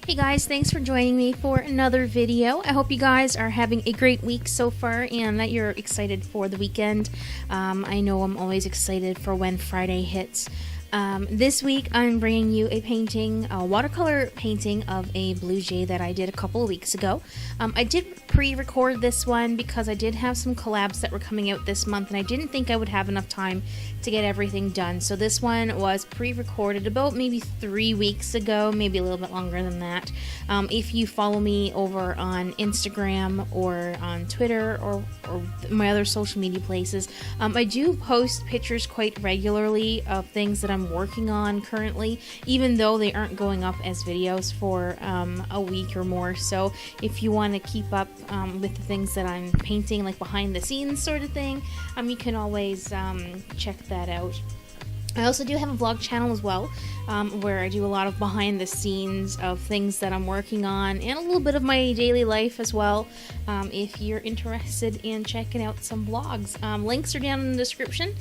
Hey guys, thanks for joining me for another video. I hope you guys are having a great week so far and that you're excited for the weekend. I know I'm always excited for when Friday hits. This week I'm bringing you a watercolor painting of a blue jay that I did a couple of weeks ago. I did pre-record this one because I did have some collabs that were coming out this month and I didn't think I would have enough time to get everything done. So this one was pre-recorded about maybe 3 weeks ago, maybe a little bit longer than that. If you follow me over on Instagram or on Twitter or my other social media places, I do post pictures quite regularly of things that I'm working on currently, even though they aren't going up as videos for a week or more. So if you want to keep up with the things that I'm painting, like behind the scenes sort of thing, you can always check that out. I also do have a vlog channel as well, where I do a lot of behind the scenes of things that I'm working on and a little bit of my daily life as well, if you're interested in checking out some vlogs. Links are down in the description.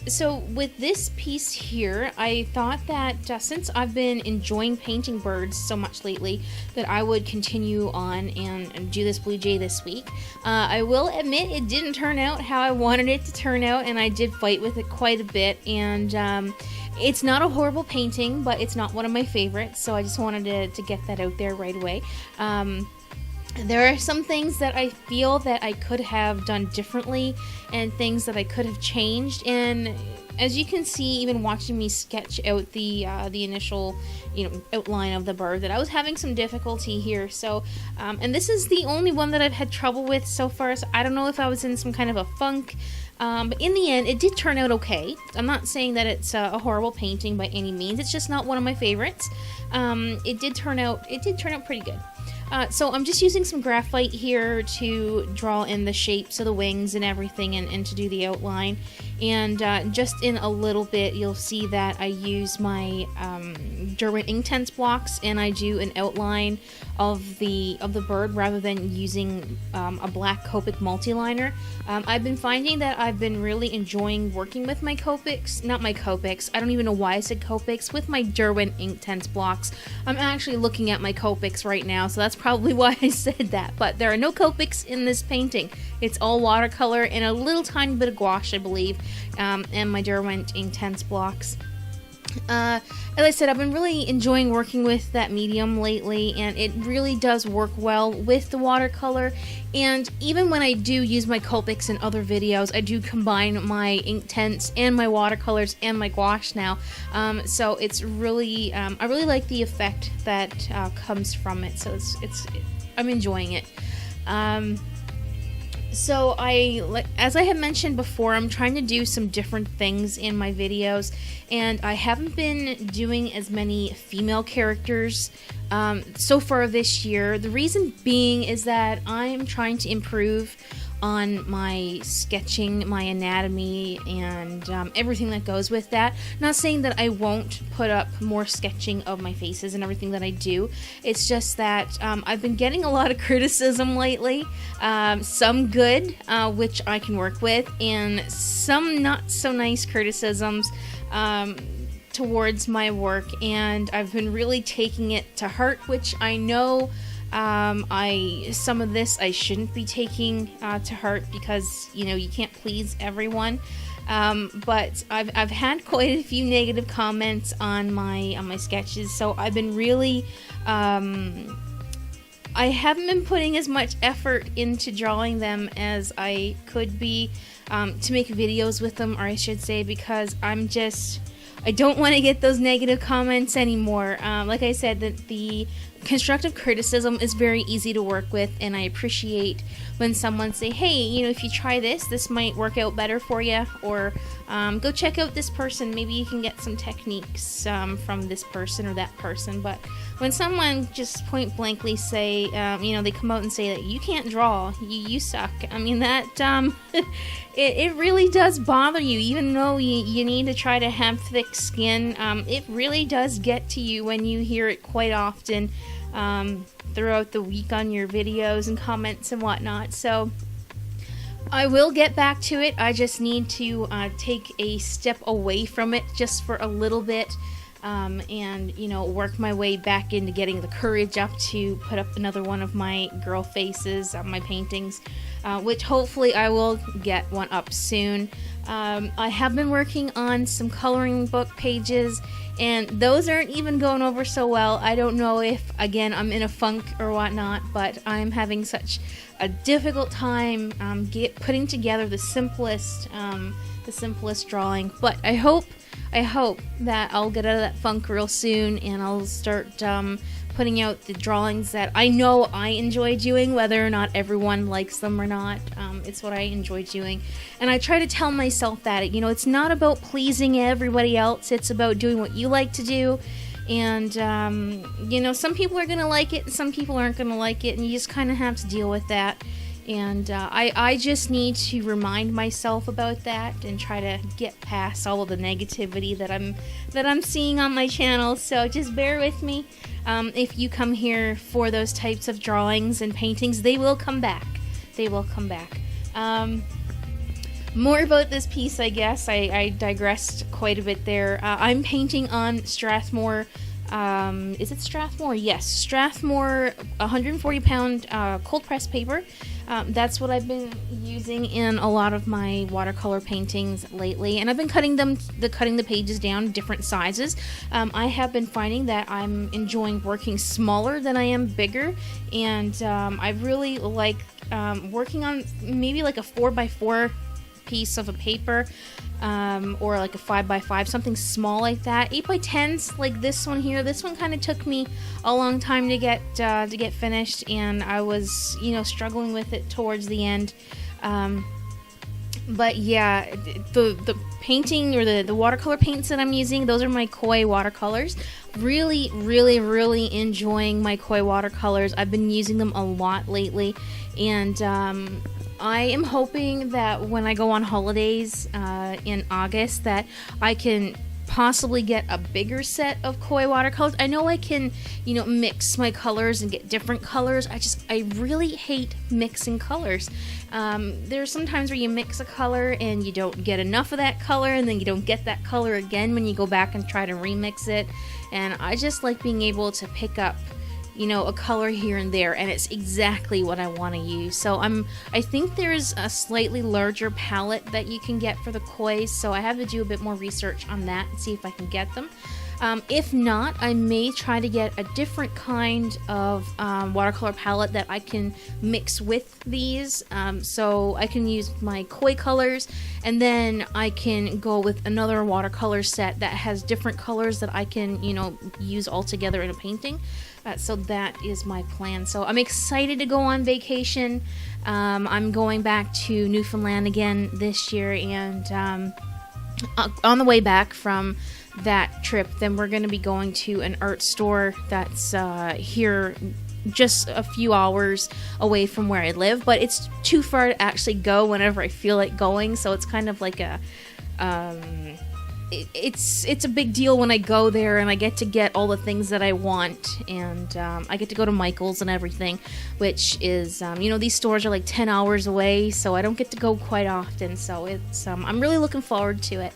So with this piece here, I thought that since I've been enjoying painting birds so much lately, that I would continue on and do this blue jay this week. I will admit it didn't turn out how I wanted it to turn out, and I did fight with it quite a bit, and it's not a horrible painting, but it's not one of my favorites, so I just wanted to get that out there right away. There are some things that I feel that I could have done differently and things that I could have changed, and as you can see, even watching me sketch out the initial outline of the bird, that I was having some difficulty here. So and this is the only one that I've had trouble with so far, so I don't know if I was in some kind of a funk, but in the end it did turn out okay. I'm not saying that it's a horrible painting by any means, it's just not one of my favorites. It did turn out pretty good. So I'm just using some graphite here to draw in the shapes of the wings and everything, and to do the outline. And just in a little bit you'll see that I use my Derwent Inktense blocks, and I do an outline of the bird rather than using a black Copic multiliner. I've been finding that I've been really enjoying working with my Copics, not my Copics, I don't even know why I said Copics, with my Derwent Inktense blocks. I'm actually looking at my Copics right now, so that's probably why I said that, but there are no Copics in this painting. It's all watercolor and a little tiny bit of gouache, I believe, and my Derwent Inktense blocks. As I said, I've been really enjoying working with that medium lately, and it really does work well with the watercolor. And even when I do use my Copics in other videos, I do combine my Inktense and my watercolors and my gouache now. So it's really, I really like the effect that comes from it. So I'm enjoying it. So as I had mentioned before, I'm trying to do some different things in my videos, and I haven't been doing as many female characters so far this year. The reason being is that I'm trying to improve on my sketching, my anatomy, and everything that goes with that. Not saying that I won't put up more sketching of my faces and everything that I do. It's just that I've been getting a lot of criticism lately. Some good, which I can work with, and some not so nice criticisms towards my work, and I've been really taking it to heart, which I know some of this I shouldn't be taking to heart, because you can't please everyone. But I've had quite a few negative comments on my sketches, so I've been really I haven't been putting as much effort into drawing them as I could be to make videos with them, or I should say, because I don't want to get those negative comments anymore. Like I said, that the constructive criticism is very easy to work with, and I appreciate when someone say, hey, if you try this might work out better for you, or go check out this person, maybe you can get some techniques from this person or that person. But when someone just point blankly say, they come out and say that you can't draw, you suck, I mean, that it really does bother you, even though you need to try to have thick skin. It really does get to you when you hear it quite often throughout the week on your videos and comments and whatnot. So I will get back to it. I just need to take a step away from it just for a little bit. and you know, work my way back into getting the courage up to put up another one of my girl faces on my paintings, which hopefully I will get one up soon. I have been working on some coloring book pages, and those aren't even going over so well. I don't know if, again, I'm in a funk or whatnot, but I'm having such a difficult time putting together the simplest drawing. But I hope that I'll get out of that funk real soon, and I'll start putting out the drawings that I know I enjoy doing, whether or not everyone likes them or not. It's what I enjoy doing, and I try to tell myself that, you know, it's not about pleasing everybody else, it's about doing what you like to do. And you know, some people are gonna like it, some people aren't gonna like it, and you just kind of have to deal with that. And I just need to remind myself about that and try to get past all of the negativity that I'm seeing on my channel. So just bear with me. If you come here for those types of drawings and paintings, they will come back. They will come back. More about this piece, I guess. I digressed quite a bit there. I'm painting on Strathmore. Is it Strathmore? Yes, Strathmore 140 pound cold press paper. That's what I've been using in a lot of my watercolor paintings lately, and I've been cutting the pages down different sizes. I have been finding that I'm enjoying working smaller than I am bigger, and I really like working on maybe like a 4x4 piece of a paper, or like a 5x5, something small like that. 8x10s like this one here. This one kind of took me a long time to get finished, and I was, you know, struggling with it towards the end. But yeah, the painting or the watercolor paints that I'm using, those are my Koi watercolors. Really enjoying my Koi watercolors. I've been using them a lot lately, and I am hoping that when I go on holidays in August that I can possibly get a bigger set of Koi watercolors. I know I can, you know, mix my colors and get different colors. I really hate mixing colors. There's some times where you mix a color and you don't get enough of that color, and then you don't get that color again when you go back and try to remix it. And I just like being able to pick up, you know, a color here and there, and it's exactly what I want to use. So I think there's a slightly larger palette that you can get for the Kois, so I have to do a bit more research on that and see if I can get them. If not, I may try to get a different kind of watercolor palette that I can mix with these, so I can use my Koi colors, and then I can go with another watercolor set that has different colors that I can, you know, use all together in a painting. So that is my plan. So I'm excited to go on vacation. I'm going back to Newfoundland again this year, and on the way back from that trip, then we're going to be going to an art store that's here just a few hours away from where I live, but it's too far to actually go whenever I feel like going, so it's kind of like a it's a big deal when I go there and I get to get all the things that I want, and I get to go to Michael's and everything, which is, you know, these stores are like 10 hours away, so I don't get to go quite often, so it's, I'm really looking forward to it.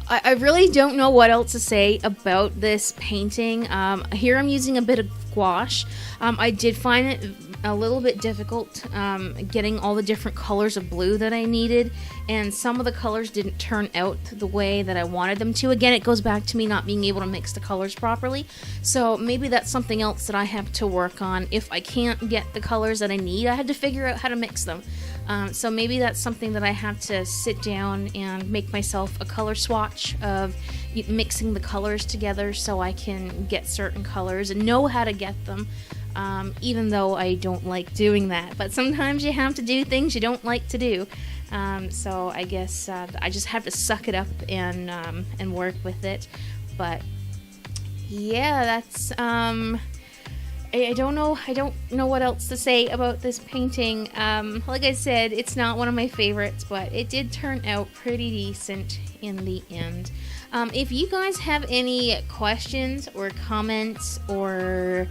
I really don't know what else to say about this painting. Here I'm using a bit of gouache. I did find it a little bit difficult getting all the different colors of blue that I needed, and some of the colors didn't turn out the way that I wanted them to. Again, it goes back to me not being able to mix the colors properly, so maybe that's something else that I have to work on. If I can't get the colors that I need, I have to figure out how to mix them. So maybe that's something that I have to sit down and make myself a color swatch of mixing the colors together so I can get certain colors and know how to get them, even though I don't like doing that. But sometimes you have to do things you don't like to do. So I guess I just have to suck it up and work with it. But yeah, that's I don't know what else to say about this painting. Like I said, it's not one of my favorites, but it did turn out pretty decent in the end. If you guys have any questions or comments or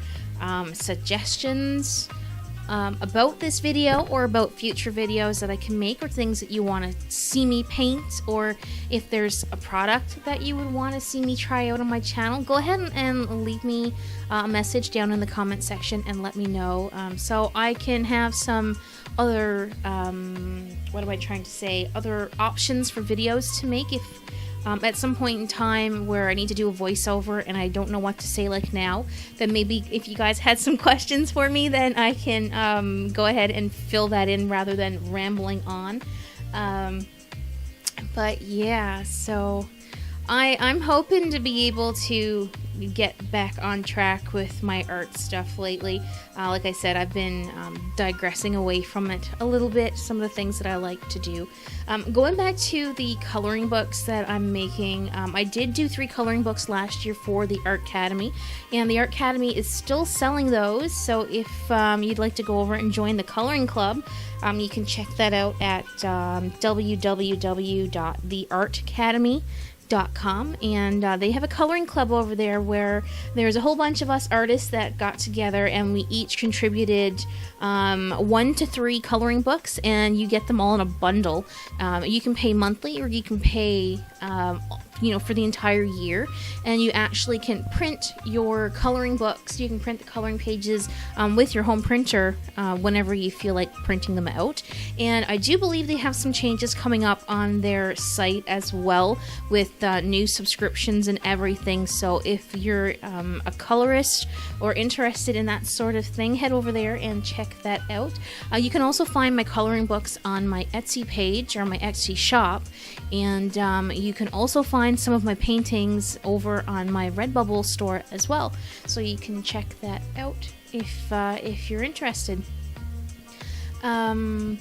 suggestions about this video or about future videos that I can make, or things that you want to see me paint, or if there's a product that you would want to see me try out on my channel, go ahead and leave me a message down in the comment section and let me know, so I can have some other what am I trying to say, other options for videos to make if at some point in time where I need to do a voiceover and I don't know what to say like now, then maybe if you guys had some questions for me, then I can go ahead and fill that in rather than rambling on. But yeah, so I'm hoping to be able to get back on track with my art stuff lately. Like I said, I've been digressing away from it a little bit, some of the things that I like to do. Going back to the coloring books that I'm making, I did do 3 coloring books last year for the Art Academy, and the Art Academy is still selling those, so if you'd like to go over and join the coloring club, you can check that out at www.theartacademy.com, and they have a coloring club over there where there's a whole bunch of us artists that got together and we each contributed 1 to 3 coloring books, and you get them all in a bundle. You can pay monthly or you can pay for the entire year, and you actually can print your coloring books. You can print the coloring pages with your home printer whenever you feel like printing them out. And I do believe they have some changes coming up on their site as well, with new subscriptions and everything. So if you're a colorist or interested in that sort of thing, head over there and check that out. You can also find my coloring books on my Etsy page or my Etsy shop, and you can also find some of my paintings over on my Redbubble store as well, so you can check that out if you're interested. I'm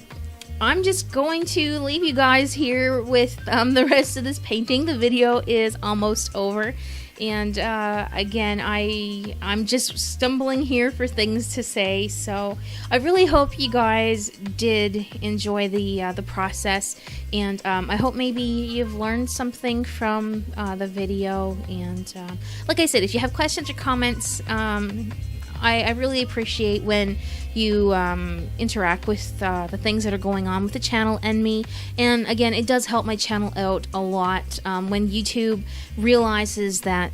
just going to leave you guys here with the rest of this painting. The video is almost over, and again, I'm just stumbling here for things to say, so I really hope you guys did enjoy the process, and I hope maybe you've learned something from the video. And like I said, if you have questions or comments, I really appreciate when you interact with the things that are going on with the channel and me. And again, it does help my channel out a lot when YouTube realizes that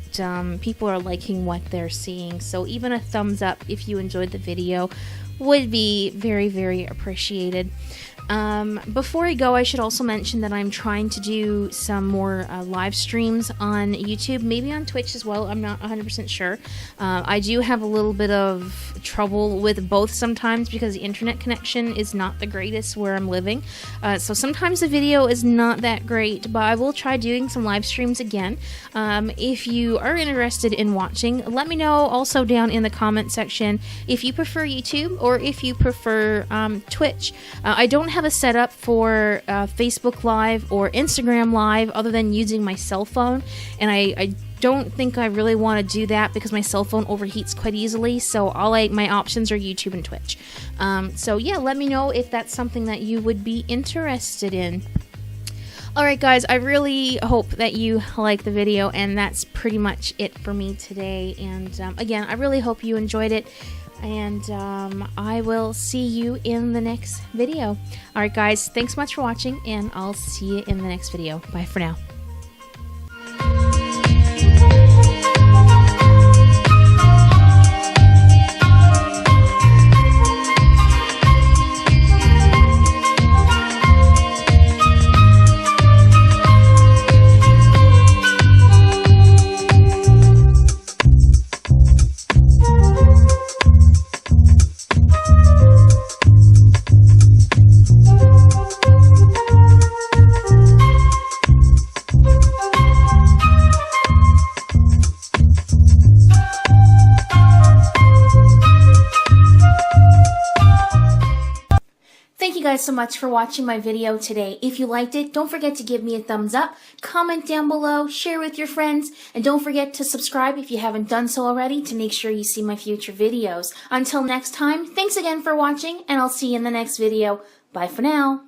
people are liking what they're seeing. So even a thumbs up if you enjoyed the video would be very, very appreciated. Before I go, I should also mention that I'm trying to do some more live streams on YouTube, maybe on Twitch as well. I'm not 100% sure. I do have a little bit of trouble with both sometimes because the internet connection is not the greatest where I'm living. So sometimes the video is not that great, but I will try doing some live streams again. If you are interested in watching, let me know also down in the comment section if you prefer YouTube or if you prefer Twitch. I don't have a setup for Facebook Live or Instagram Live other than using my cell phone, and I don't think I really want to do that because my cell phone overheats quite easily, so my options are YouTube and Twitch. So yeah, let me know if that's something that you would be interested in. Alright guys, I really hope that you like the video, and that's pretty much it for me today. And again, I really hope you enjoyed it, and I will see you in the next video. Alright guys, thanks so much for watching, and I'll see you in the next video. Bye for now. Thank you guys so much for watching my video today. If you liked it, don't forget to give me a thumbs up, comment down below, share with your friends, and don't forget to subscribe if you haven't done so already to make sure you see my future videos. Until next time, thanks again for watching, and I'll see you in the next video. Bye for now.